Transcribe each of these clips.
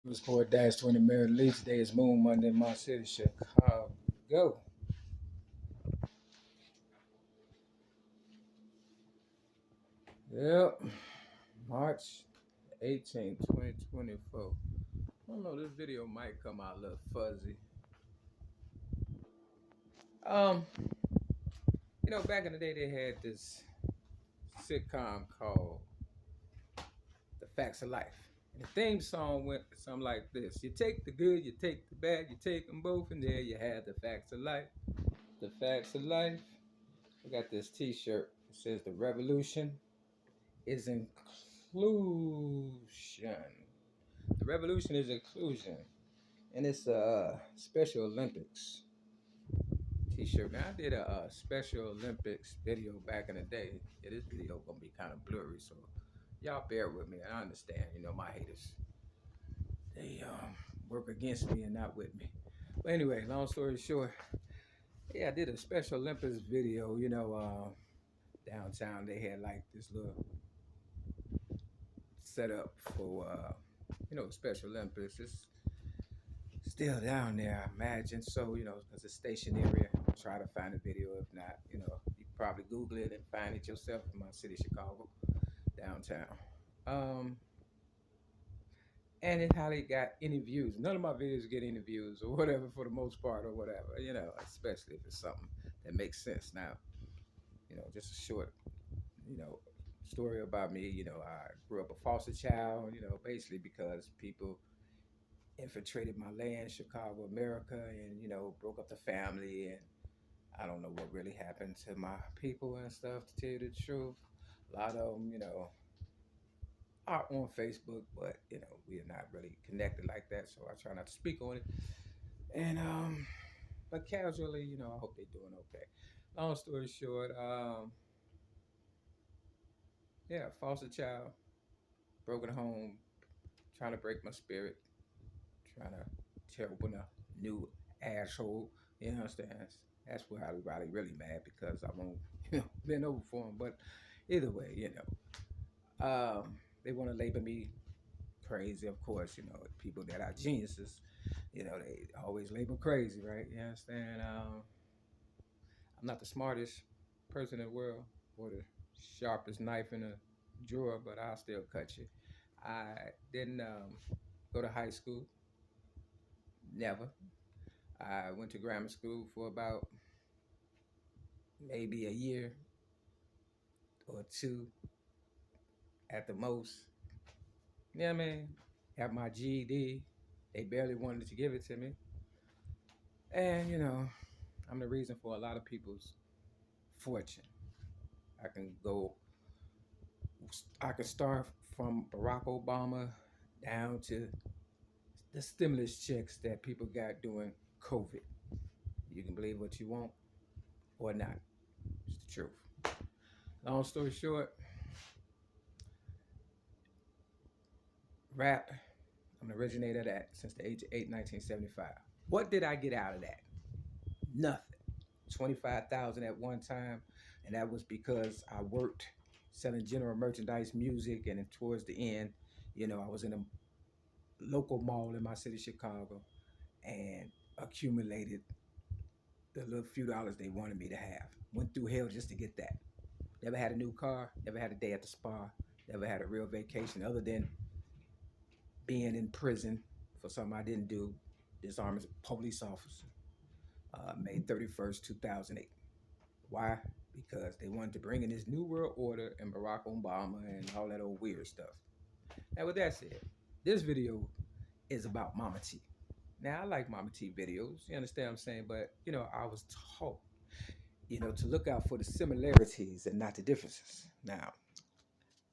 It was for dash 20 minute lease. Today is Moon Monday in my city, Chicago. Yep. March 18th, 2024. I don't know, this video might come out a little fuzzy. Um, back in the day they had this sitcom called The Facts of Life. And the theme song went something like this. You take the good, you take the bad, you take them both, and there you have the facts of life. The facts of life. I got this t-shirt. It says the revolution is inclusion. The revolution is inclusion. And it's a Special Olympics t-shirt. Now I did a Special Olympics video back in the day. Yeah, this video gonna be kind of blurry, so y'all bear with me. I understand, my haters. They work against me and not with me. But anyway, long story short, yeah, I did a Special Olympics video, downtown they had like this little setup for the Special Olympics. It's still down there, I imagine. So, because it's stationary, try to find a video. If not, you can probably Google it and find it yourself in my city, Chicago, downtown. And it hardly got any views. None of my videos get any views or whatever for the most part or whatever, especially if it's something that makes sense. Now, just a short, you know, story about me. I grew up a foster child, basically because people infiltrated my land, Chicago, America, and broke up the family. And I don't know what really happened to my people and stuff. To tell you the truth, a lot of them, are on Facebook, but we are not really connected like that. So I try not to speak on it. And but casually, I hope they're doing okay. Long story short, yeah, foster child, broken home, trying to break my spirit, trying to tear open a new asshole. You understand? That's where I really mad because I won't, bend over for them. But either way, they want to label me crazy. Of course, people that are geniuses, they always label crazy, right? You understand? I'm not the smartest person in the world or the sharpest knife in a drawer, but I'll still cut you. I didn't go to high school, never. I went to grammar school for about maybe a year or two at the most. Yeah, I mean, got my GED. They barely wanted to give it to me. And, I'm the reason for a lot of people's fortune. I can go, I can start from Barack Obama down to the stimulus checks that people got during COVID. You can believe what you want or not. It's the truth. Long story short, rap, I'm the originator of that since the age of 8, 1975. What did I get out of that? Nothing. 25,000 at one time, and that was because I worked selling general merchandise, music, and then towards the end, I was in a local mall in my city, Chicago, and accumulated the little few dollars they wanted me to have. Went through hell just to get that. Never had a new car, never had a day at the spa, never had a real vacation other than being in prison for something I didn't do. Disarmed as a police officer, May 31st, 2008. Why? Because they wanted to bring in this new world order and Barack Obama and all that old weird stuff. Now, with that said, this video is about Mama T. Now, I like Mama T videos. You understand what I'm saying? But, I was taught, to look out for the similarities and not the differences. Now,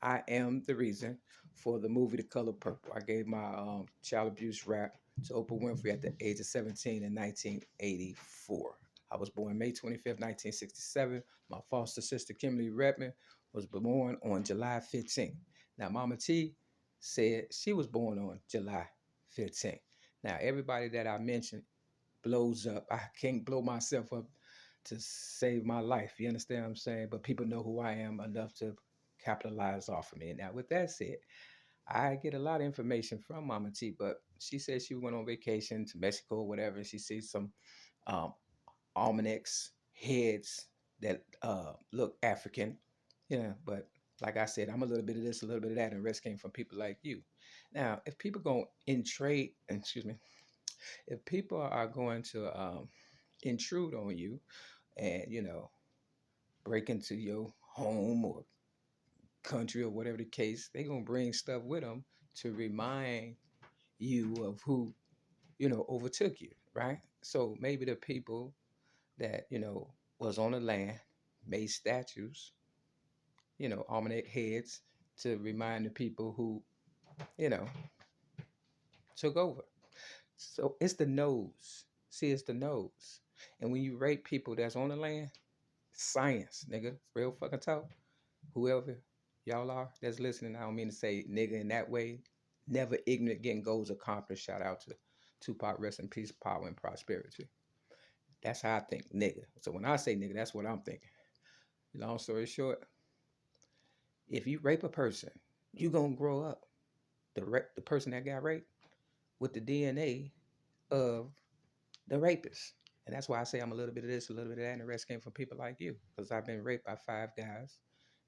I am the reason for the movie The Color Purple. I gave my child abuse rap to Oprah Winfrey at the age of 17 in 1984. I was born May 25th, 1967. My foster sister, Kimberly Redmond, was born on July 15th. Now, Mama T said she was born on July 15th. Now, everybody that I mentioned blows up. I can't blow myself up to save my life. You understand what I'm saying? But people know who I am enough to capitalize off of me. Now, with that said, I get a lot of information from Mama T, but she said she went on vacation to Mexico or whatever. She sees some um, almanacs heads that look African. Yeah, but like I said, I'm a little bit of this, a little bit of that, and the rest came from people like you. Now, if people go in trade, excuse me, if people are going to intrude on you and break into your home or country or whatever the case, they're gonna bring stuff with them to remind you of who overtook you, right? So maybe the people that was on the land made statues, almanac heads to remind the people who you know took over. So it's the nose. See, it's the nose. And when you rape people that's on the land, science, nigga, real fucking talk. Whoever y'all are that's listening, I don't mean to say nigga in that way. Never ignorant getting goals accomplished. Shout out to Tupac, rest in peace, power and prosperity. That's how I think, nigga. So when I say nigga, that's what I'm thinking. Long story short, if you rape a person, you gonna grow up the person that got raped with the DNA of the rapist. And that's why I say I'm a little bit of this, a little bit of that, and the rest came from people like you. Because I've been raped by 5 guys,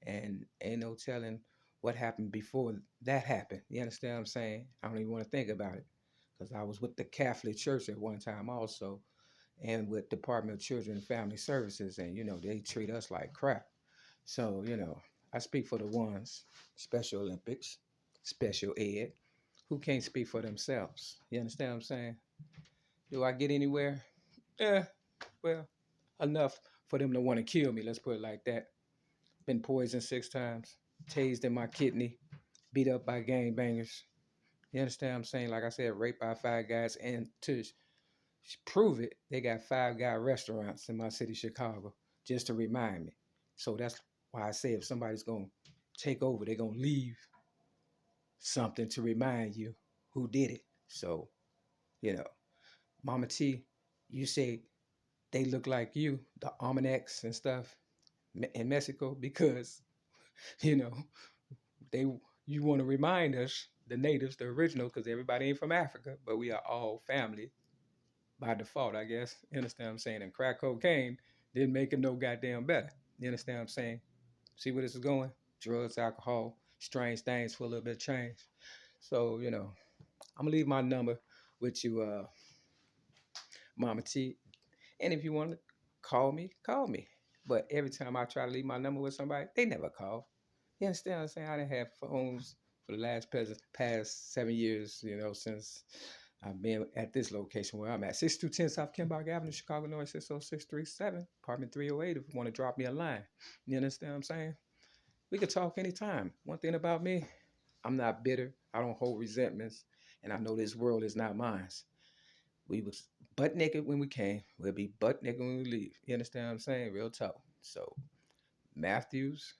and ain't no telling what happened before that happened. You understand what I'm saying? I don't even want to think about it. Because I was with the Catholic Church at one time also, and with Department of Children and Family Services, and they treat us like crap. So, I speak for the ones, Special Olympics, special ed, who can't speak for themselves. You understand what I'm saying? Do I get anywhere? Yeah, well, enough for them to want to kill me. Let's put it like that. Been poisoned 6 times, tased in my kidney, beat up by gangbangers. You understand what I'm saying? Like I said, raped by 5 guys. And to prove it, they got 5 guy restaurants in my city, Chicago, just to remind me. So that's why I say if somebody's going to take over, they're going to leave something to remind you who did it. So, you know, Mama T, you say they look like you, the almanacs and stuff in Mexico, because you know they you want to remind us, the natives, the original, because everybody ain't from Africa, but we are all family by default, I guess. You understand what I'm saying? And crack cocaine didn't make it no goddamn better. You understand what I'm saying? See where this is going? Drugs, alcohol, strange things for a little bit of change. So, I'm gonna leave my number with you, Mama T. And if you want to call me, call me. But every time I try to leave my number with somebody, they never call. You understand what I'm saying? I didn't have phones for the past 7 years, since I've been at this location where I'm at. 6210 South KIMBARK Avenue, Chicago, North 60637, apartment 308, if you want to drop me a line. You understand what I'm saying? We could talk anytime. One thing about me, I'm not bitter. I don't hold resentments. And I know this world is not mine. We was butt naked when we came. We'll be butt naked when we leave. You understand what I'm saying? Real talk. So Matthews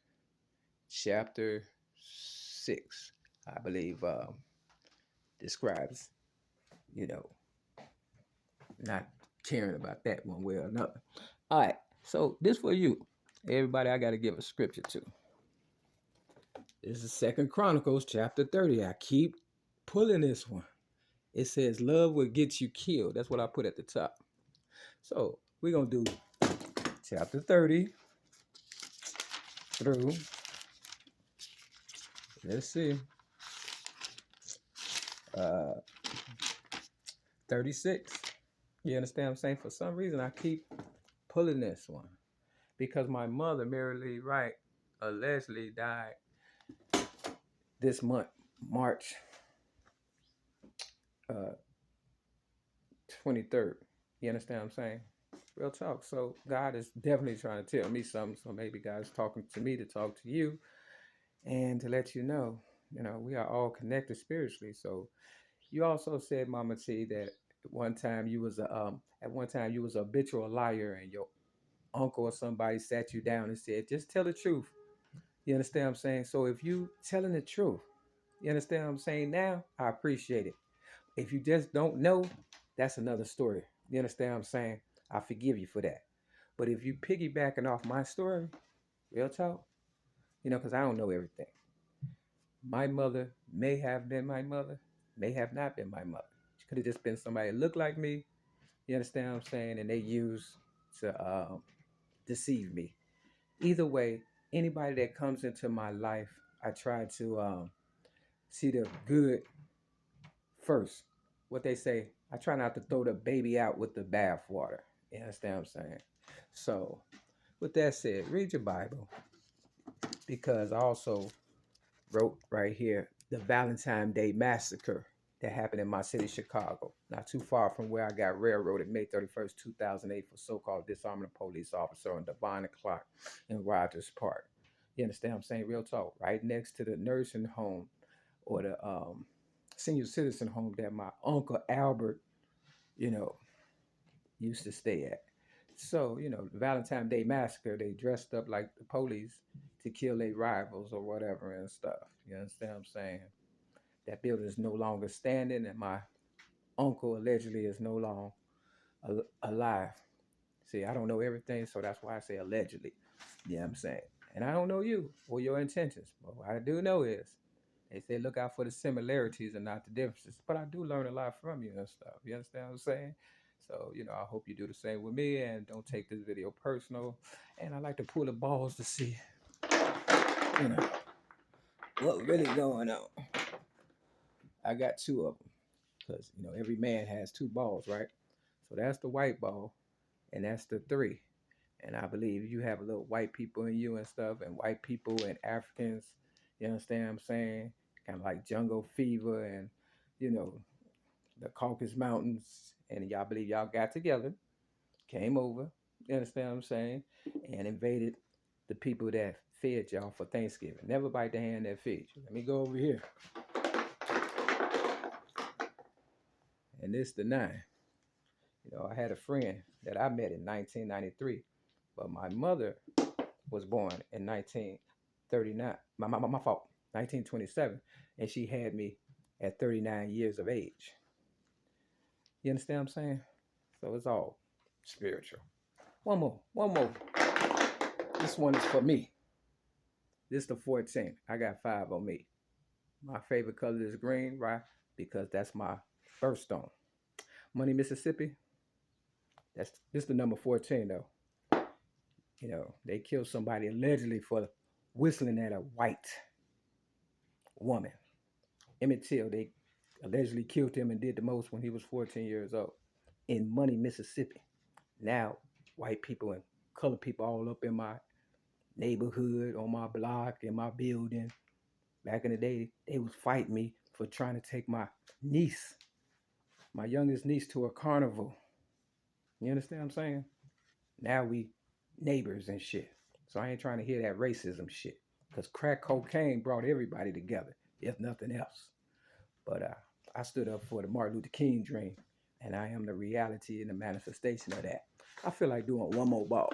chapter 6, I believe, describes, you know, not caring about that one way or another. All right. So this for you. Everybody, I got to give a scripture to. This is Second Chronicles chapter 30. I keep pulling this one. It says love will get you killed. That's what I put at the top. So we're going to do chapter 30 through, let's see, uh, 36. You understand what I'm saying? For some reason, I keep pulling this one because my mother, Mary Lee Wright, allegedly died this month, March 23rd. You understand what I'm saying? Real talk. So God is definitely trying to tell me something. So maybe God's talking to me to talk to you and to let you know, we are all connected spiritually. So you also said, Mama T, that at one time you was a habitual liar, and your uncle or somebody sat you down and said, just tell the truth. You understand what I'm saying? So if you telling the truth, you understand what I'm saying now, I appreciate it. If you just don't know, that's another story. You understand what I'm saying? I forgive you for that. But if you piggybacking off my story, real talk, because I don't know everything. My mother may have been my mother, may have not been my mother. She could have just been somebody that looked like me. You understand what I'm saying? And they used to deceive me. Either way, anybody that comes into my life, I try to see the good first. What they say, I try not to throw the baby out with the bathwater. You understand what I'm saying? So, with that said, read your Bible because I also wrote right here the Valentine Day Massacre that happened in my city, Chicago, not too far from where I got railroaded May 31st, 2008 for so-called disarming a police officer on Devon Clock in Rogers Park. You understand what I'm saying? Real talk. Right next to the nursing home or the senior citizen home that my uncle Albert, you know, used to stay at. So, the Valentine Day Massacre, they dressed up like the police to kill their rivals or whatever and stuff. You understand what I'm saying? That building is no longer standing, and my uncle allegedly is no longer alive. See, I don't know everything, so that's why I say allegedly. You know what I'm saying? And I don't know you or your intentions. But what I do know is they say look out for the similarities and not the differences. But I do learn a lot from you and stuff. You understand what I'm saying? So, I hope you do the same with me and don't take this video personal. And I like to pull the balls to see, you know, what really going on. I got two of them because, every man has two balls, right? So that's the white ball and that's the three. And I believe you have a little white people in you and stuff, and white people and Africans, you understand what I'm saying? Kind of like jungle fever and, you know, the Caucasus Mountains. And y'all believe y'all got together, came over, you understand what I'm saying? And invaded the people that fed y'all for Thanksgiving. Never bite the hand that feeds you. Let me go over here. And this the nine. I had a friend that I met in 1993, but my mother was born in 1939. My fault, 1927, and she had me at 39 years of age. You understand what I'm saying? So it's all spiritual. One more. This one is for me. This is the 14. I got 5 on me. My favorite color is green, right? Because that's my birthstone. Money, Mississippi. This the number 14 though. They killed somebody allegedly for whistling at a white woman. Emmett Till, they allegedly killed him and did the most when he was 14 years old in Money, Mississippi. Now, white people and colored people all up in my neighborhood, on my block, in my building. Back in the day, they was fighting me for trying to take my niece, my youngest niece, to a carnival. You understand what I'm saying? Now we neighbors and shit. So I ain't trying to hear that racism shit. Because crack cocaine brought everybody together, if nothing else. But I stood up for the Martin Luther King dream, and I am the reality and the manifestation of that. I feel like doing one more ball.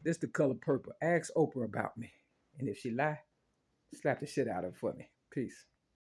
This the color purple. Ask Oprah about me. And if she lie, slap the shit out of her for me. Peace.